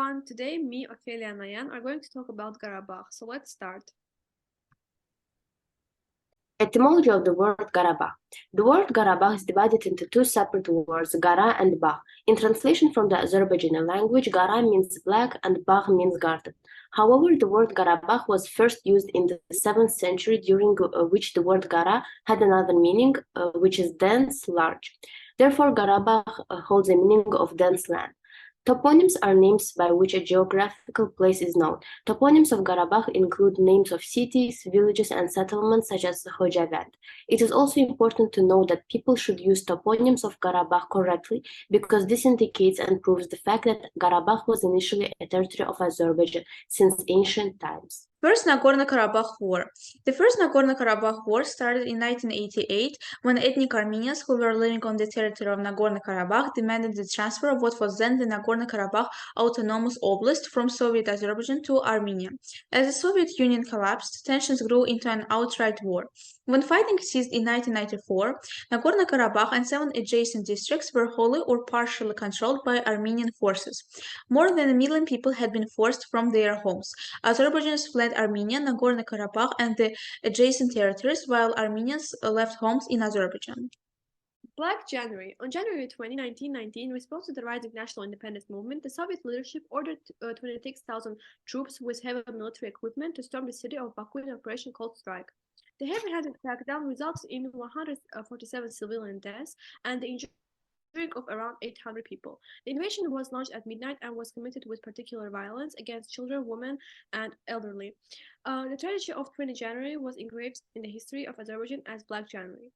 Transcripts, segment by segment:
everyone. Today, me, Ofeliya, and Ayan are going to talk about Karabakh. So let's start. Etymology of the word Karabakh. The word Karabakh is divided into two separate words, Gara and Bakh. In translation from the Azerbaijani language, Gara means black and Bakh means garden. However, the word Karabakh was first used in the 7th century, during which the word Gara had another meaning, which is dense, large. Therefore, Karabakh holds a meaning of dense land. Toponyms are names by which a geographical place is known. Toponyms of Karabakh include names of cities, villages, and settlements such as Khojavend. It is also important to know that people should use toponyms of Karabakh correctly, because this indicates and proves the fact that Karabakh was initially a territory of Azerbaijan since ancient times. First Nagorno-Karabakh War. The First Nagorno-Karabakh War started in 1988 when ethnic Armenians who were living on the territory of Nagorno-Karabakh demanded the transfer of what was then the Nagorno-Karabakh Autonomous Oblast from Soviet Azerbaijan to Armenia. As the Soviet Union collapsed, tensions grew into an outright war. When fighting ceased in 1994, Nagorno-Karabakh and 7 adjacent districts were wholly or partially controlled by Armenian forces. More than 1 million people had been forced from their homes. Azerbaijanis fled Armenia, Nagorno-Karabakh, and the adjacent territories, while Armenians left homes in Azerbaijan. Black January. On January 20, 1919, in response to the rising national independence movement, the Soviet leadership ordered 26,000 troops with heavy military equipment to storm the city of Baku in an operation called Strike. The heavy-handed crackdown results in 147 civilian deaths and the injury of around 800 people. The invasion was launched at midnight and was committed with particular violence against children, women, and elderly. The tragedy of 20 January was engraved in the history of Azerbaijan as Black January.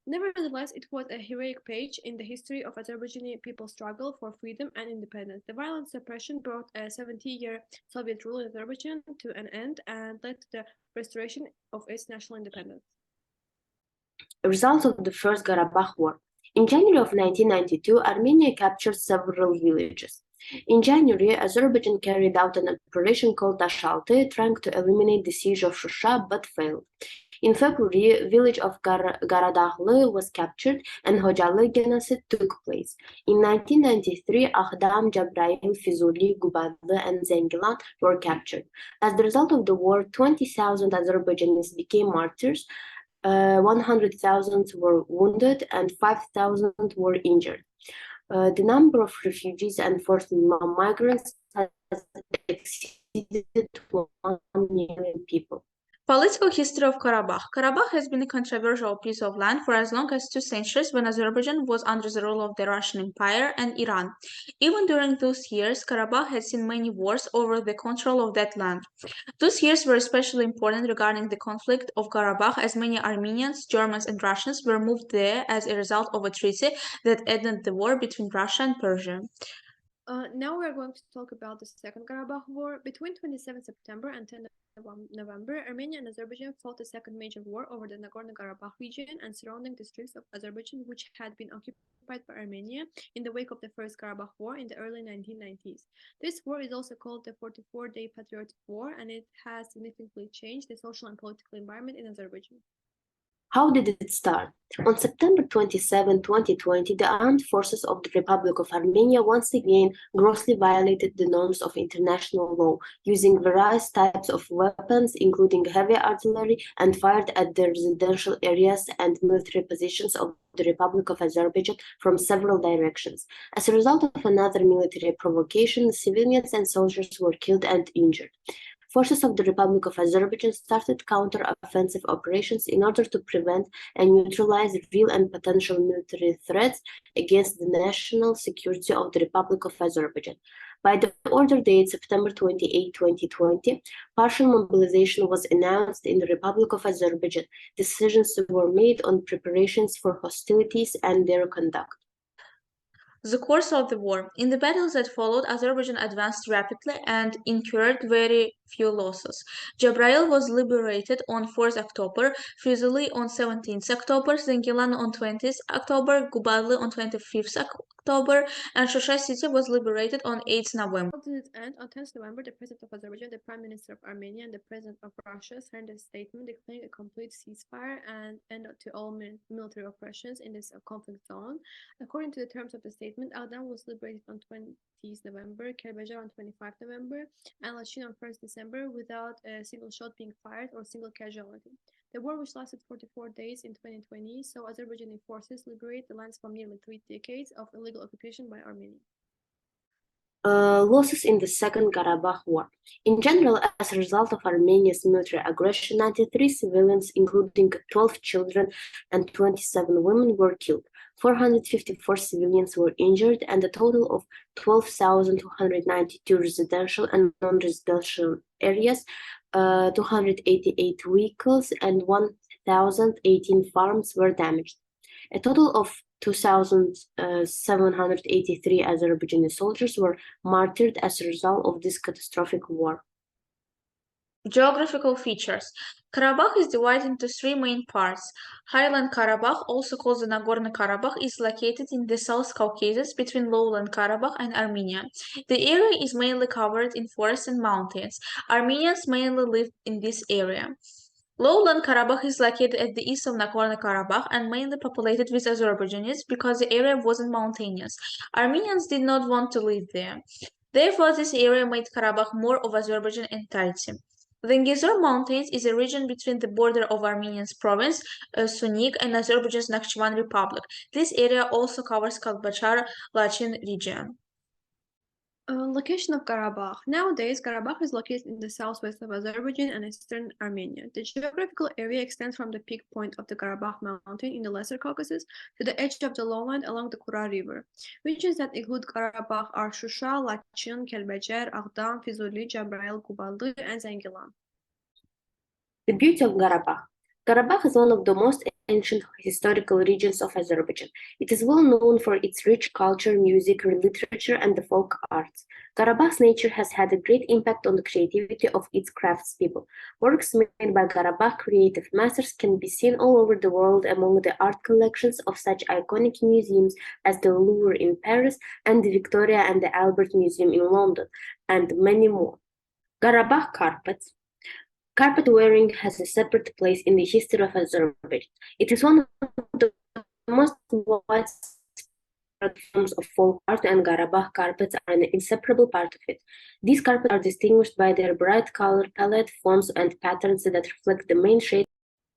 Nevertheless, it was a heroic page in the history of Azerbaijani people's struggle for freedom and independence. The violent suppression brought a 70-year Soviet rule in Azerbaijan to an end and led to the restoration of its national independence. Results of the First Karabakh War. In January of 1992, Armenia captured several villages. In January, Azerbaijan carried out an operation called Tashalty, trying to eliminate the siege of Shusha, but failed. In February, village of Garadaglı was captured and Hocalı genocide took place. In 1993, Aghdam, Jabrail, Fizuli, Gubadlı, and Zengilan were captured. As the result of the war, 20,000 Azerbaijanis became martyrs, 100,000 were wounded, and 5,000 were injured. The number of refugees and forced migrants has exceeded 1 million people. Political history of Karabakh. Karabakh has been a controversial piece of land for as long as 2 centuries, when Azerbaijan was under the rule of the Russian Empire and Iran. Even during those years, Karabakh had seen many wars over the control of that land. Those years were especially important regarding the conflict of Karabakh, as many Armenians, Germans, and Russians were moved there as a result of a treaty that ended the war between Russia and Persia. Now we are going to talk about the Second Karabakh War. Between 27 September and 10 November, Armenia and Azerbaijan fought a second major war over the Nagorno-Karabakh region and surrounding districts of Azerbaijan, which had been occupied by Armenia in the wake of the First Karabakh War in the early 1990s. This war is also called the 44-Day Patriotic War, and it has significantly changed the social and political environment in Azerbaijan. How did it start? On September 27, 2020, the armed forces of the Republic of Armenia once again grossly violated the norms of international law, using various types of weapons, including heavy artillery, and fired at the residential areas and military positions of the Republic of Azerbaijan from several directions. As a result of another military provocation, civilians and soldiers were killed and injured. Forces of the Republic of Azerbaijan started counter-offensive operations in order to prevent and neutralize real and potential military threats against the national security of the Republic of Azerbaijan. By the order date September 28, 2020, partial mobilization was announced in the Republic of Azerbaijan. Decisions were made on preparations for hostilities and their conduct. The course of the war. In the battles that followed, Azerbaijan advanced rapidly and incurred very few losses. Jabrail was liberated on 4th October, Fuzuli on 17th October, Zengilan on 20th October, Gubadlı on 25th October, and Shusha city was liberated on 8th November. How did it end? On 10th November, the President of Azerbaijan, the Prime Minister of Armenia, and the President of Russia signed a statement declaring a complete ceasefire and end to all military operations in this conflict zone. According to the terms of the statement, Ayan was liberated on 20th November, Azerbaijan on 25th November, and Lachin on 1st December without a single shot being fired or single casualty. The war, which lasted 44 days in 2020, saw Azerbaijani forces liberate the lands from nearly 3 decades of illegal occupation by Armenia. Losses in the Second Karabakh War. In general, as a result of Armenia's military aggression, 93 civilians, including 12 children and 27 women, were killed. 454 civilians were injured, and a total of 12,292 residential and non-residential areas, 288 vehicles, and 1,018 farms were damaged. A total of 2,783 Azerbaijani soldiers were martyred as a result of this catastrophic war. Geographical features. Karabakh is divided into 3 main parts. Highland Karabakh, also called the Nagorno-Karabakh, is located in the South Caucasus between Lowland Karabakh and Armenia. The area is mainly covered in forests and mountains. Armenians mainly live in this area. Lowland Karabakh is located at the east of Nagorno-Karabakh and mainly populated with Azerbaijanis because the area wasn't mountainous. Armenians did not want to live there. Therefore, this area made Karabakh more of Azerbaijan entirety. The Ngizur Mountains is a region between the border of Armenian's province, Sunik, and Azerbaijan's Nakhchivan Republic. This area also covers Kalbachar-Lachin region. Location of Karabakh. Nowadays, Karabakh is located in the southwest of Azerbaijan and eastern Armenia. The geographical area extends from the peak point of the Karabakh mountain in the Lesser Caucasus to the edge of the lowland along the Kura River. Regions that include Karabakh are Shusha, Lachin, Kelbecer, Aghdam, Fizuli, Jabrail, Guballı, and Zengilan. The beauty of Karabakh. Karabakh is one of the most ancient historical regions of Azerbaijan. It is well known for its rich culture, music, literature, and the folk arts. Karabakh's nature has had a great impact on the creativity of its craftspeople. Works made by Karabakh creative masters can be seen all over the world among the art collections of such iconic museums as the Louvre in Paris and the Victoria and the Albert Museum in London, and many more. Karabakh carpets. Carpet wearing has a separate place in the history of Azerbaijan. It is one of the most widespread forms of folk art, and Karabakh carpets are an inseparable part of it. These carpets are distinguished by their bright color palette, forms, and patterns that reflect the main shades.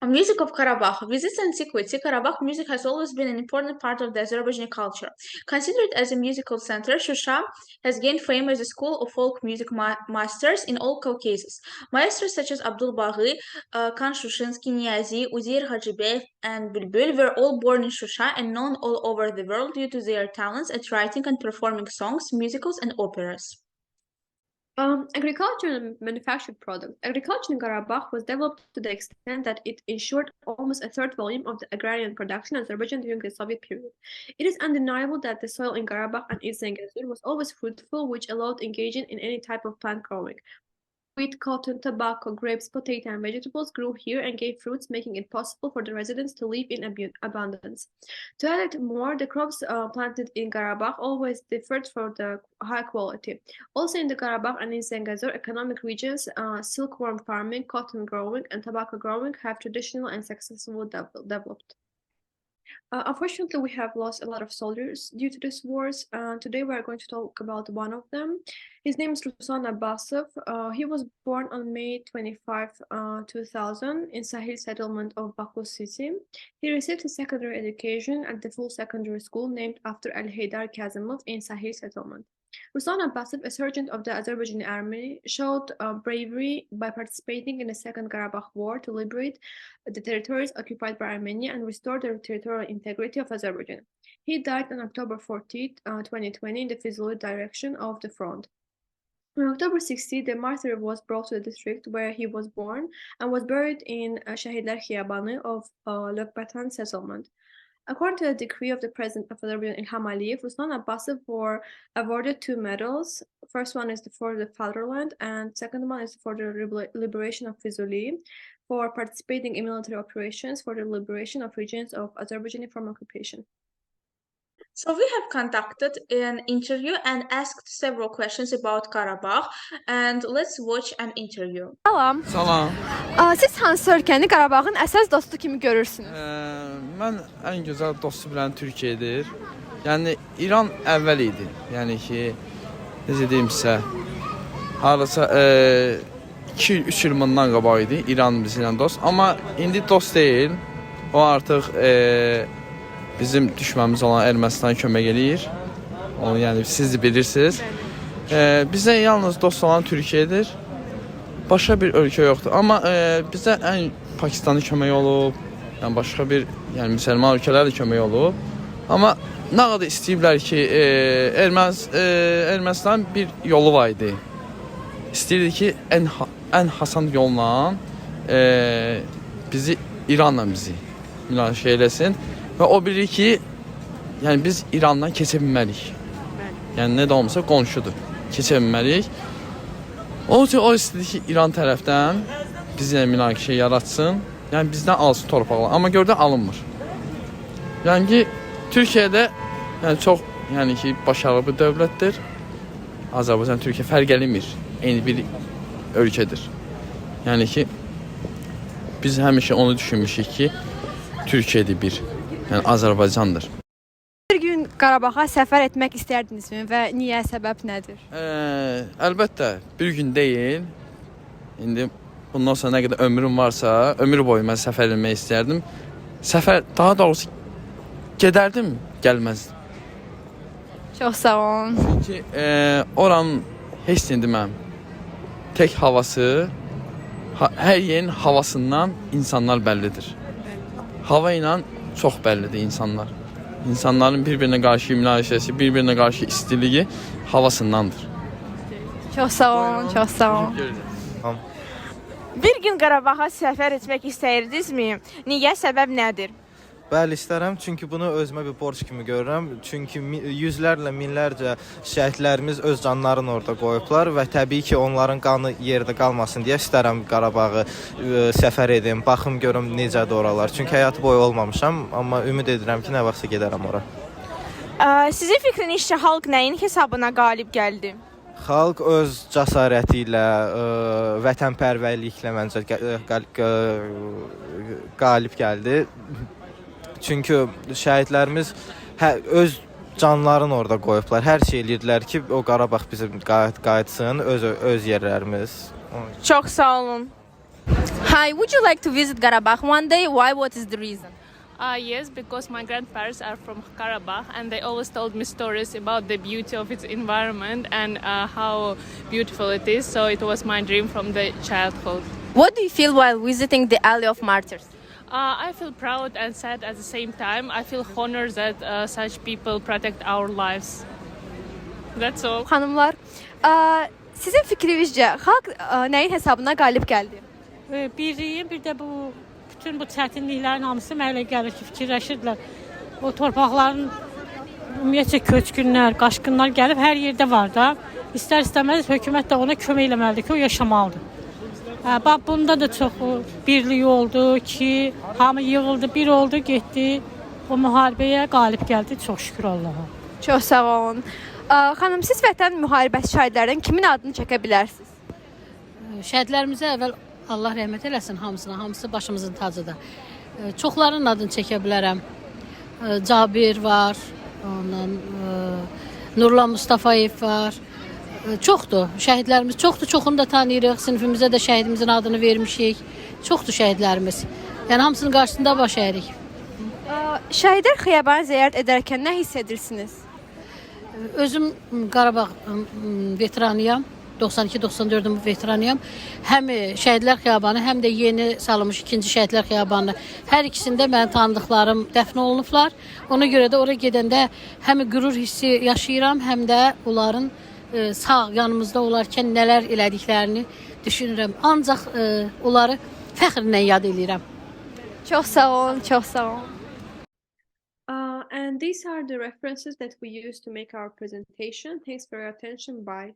Music of Karabakh. With its antiquity, Karabakh music has always been an important part of the Azerbaijani culture. Considered as a musical center, Shusha has gained fame as a school of folk music masters in all Caucasus. Maestros such as Abdul Baghi, Khan Shushinsky, Niazi, Uzair Hajibev, and Bulbul were all born in Shusha and known all over the world due to their talents at writing and performing songs, musicals, and operas. Agriculture and manufactured products. Agriculture in Karabakh was developed to the extent that it ensured almost a third volume of the agrarian production in Azerbaijan during the Soviet period. It is undeniable that the soil in Karabakh and East Zengezur was always fruitful, which allowed engaging in any type of plant growing. Wheat, cotton, tobacco, grapes, potato, and vegetables grew here and gave fruits, making it possible for the residents to live in abundance. To add it more, the crops planted in Karabakh always differed for the high quality. Also in the Karabakh and in Zengezur economic regions, silkworm farming, cotton growing, and tobacco growing have traditional and successfully developed. Unfortunately, we have lost a lot of soldiers due to these wars. Today, we are going to talk about one of them. His name is Ruslan Abbasov. He was born on May 25, 2000, in Sahil settlement of Baku city. He received his secondary education at the full secondary school named after Al-Haydar Kazimov in Sahil settlement. Ruslan Abbasov, a sergeant of the Azerbaijani army, showed bravery by participating in the Second Karabakh War to liberate the territories occupied by Armenia and restore the territorial integrity of Azerbaijan. He died on October 14, 2020 in the Fizuli direction of the front. On October 16, the martyr was brought to the district where he was born and was buried in Shahidlar Khiyabani of Lokbatan settlement. According to the decree of the President of Azerbaijan, Ilham Aliyev, Ruslan Abbasov were awarded 2 medals. First one is for the fatherland, and second one is for the liberation of Fizuli, for participating in military operations for the liberation of regions of Azerbaijan from occupation. So we have conducted an interview and asked several questions about Karabakh, and let's watch an interview. Salam. Salam. Siz hansı ölkəni Qarabağın əsas dostu kimi görürsünüz? Mən ən gözəl dostu bilən Türkiyədir. Yəni İran əvvəl idi. Yəni ki, necə deyim sizə, hardasa 2-3 il bundan qabaq idi İran bizlə dost. Amma indi dost deyil. O artıq bizim düşmənimiz olan Ermənistana kömək eləyir. Onu yəni siz də bilirsiniz. Bizə yalnız dost olan Türkiyədir. Başqa bir ölkə yoxdur. Amma bizə ən Pakistanı kömək olub, yəni başqa bir, yəni müsəlman ölkələr də kömək olub. Amma nə qədər istəyiblər ki, Ermənistan bir yolu var idi. İstəyirdi ki, ən hasan yolla bizi İranla münaqişə eləsin və o bilir ki, yəni biz İrandan keçə bilmərik. Yəni nə də olmasa qonşudur. Keçə bilmərik. O istədi ki, İran tərəfdən bizlə münaqişə yaratsın. Yəni bizdən alsın torpaqlar. Amma gördü alınmır. Yəni ki, Türkiyədə yəni çox, yəni ki, başarılı bir dövlətdir. Azərbaycan, Türkiyə fərq eləmir. Eyni bir ölkədir. Yəni ki, biz həmişə onu düşünmüşük ki, Türkiyədir bir, yəni Azərbaycandır. Bir gün Qarabağa səfər etmək istərdinizmi və niyə, səbəb nədir? Əlbəttə, bir gün deyil. İndi bundan sonra nə qədər ömrüm varsa, ömür boyu mən səfər etmək istərdim. Daha doğrusu gedərdim, gəlməzdim. Çox sağ olun. Çünki oranın heç nə deməm, tək havası, hər yerin havasından insanlar bəllidir. Hava ilə çox bəllidir insanlar. İnsanların bir-birinə qarşı münaqişəsi, bir-birinə qarşı istiliyi havasındandır. Çox sağ olun, çox sağ olun. Bir gün Qarabağa səfər etmək istəyirdinizmi? Niyə, səbəb nədir? Bəli, istərəm, çünki bunu özümə bir borc kimi görürəm. Çünki yüzlərlə, minlərcə şəhidlərimiz öz canlarını orada qoyublar və təbii ki, onların qanı yerdə qalmasın deyə istərəm Qarabağı səfər edim, baxım görüm necədir oralar. Çünki həyatı boyu olmamışam, amma ümid edirəm ki, nə vaxtsa gedərəm ora. Sizin fikrinizcə xalq nəyin hesabına qalib gəldi? Xalq öz cəsarəti ilə, vətənpərvərliklə məncə qalib gəldi. Çünki şəhidlərimiz öz canlarını orada qoyublar. Hər şey eləyirdilər ki, o Qarabağ bizim qayıtsın, öz yerlərimiz. Çox sağ olun. Hi, would you like to visit Karabakh one day? Why? What is the reason? Yes, because my grandparents are from Karabakh and they always told me stories about the beauty of its environment and how beautiful it is. So it was my dream from the childhood. What do you feel while visiting the Alley of Martyrs? I feel proud and sad at the same time. I feel honored that such people protect our lives. That's all. Xanımlar, sizin fikrinizcə xalq nəyin hesabına qalib gəldi? Bir də bütün bu çətinliklərin hamısı mənə gəlir ki, fikirləşirdilər. O torpaqların ümumiyyətcə köçkünlər, qaşqınlar gəlib hər yerdə var da. İstər-istəməz hökumət də ona kömək eləməlidir ki, o yaşamalıdır. Bax, bunda da çox birlik oldu ki, hamı yığıldı, bir oldu, getdi. O müharibəyə qalib gəldi, çox şükür Allaha. Çox sağ olun. Xanım, siz vətən müharibəsi şəhidlərindən kimin adını çəkə bilərsiniz? Şəhidlərimizə əvvəl Allah rəhmət eləsin hamısına, hamısı başımızın tacıdır. Çoxlarının adını çəkə bilərəm. Cabir var, ondan Nurlan Mustafayev var. Çoxdur, şəhidlərimiz çoxdur, çoxunu da tanıyırıq, sinifimizə də şəhidimizin adını vermişik. Çoxdur şəhidlərimiz, yəni hamısının qarşısında baş əyirik. Şəhidlər xiyabanı ziyarət edərkən nə hiss edirsiniz? Özüm Qarabağ veteranıyam, 92-94-ün veteranıyam. Həm şəhidlər xiyabanı, həm də yeni salınmış ikinci şəhidlər xiyabanı. Hər ikisində mənim tanıdıqlarım dəfn olunublar. Ona görə də oraya gedəndə həm qürur hissi yaşayıram, həm də onların sağ yanımızda olarkən nələr elədiklərini düşünürəm. Ancaq onları fəxrlə yad edirəm. Çox sağ olun, çox sağ olun. And these are the references that we use to make our presentation. Thanks for your attention. Bye.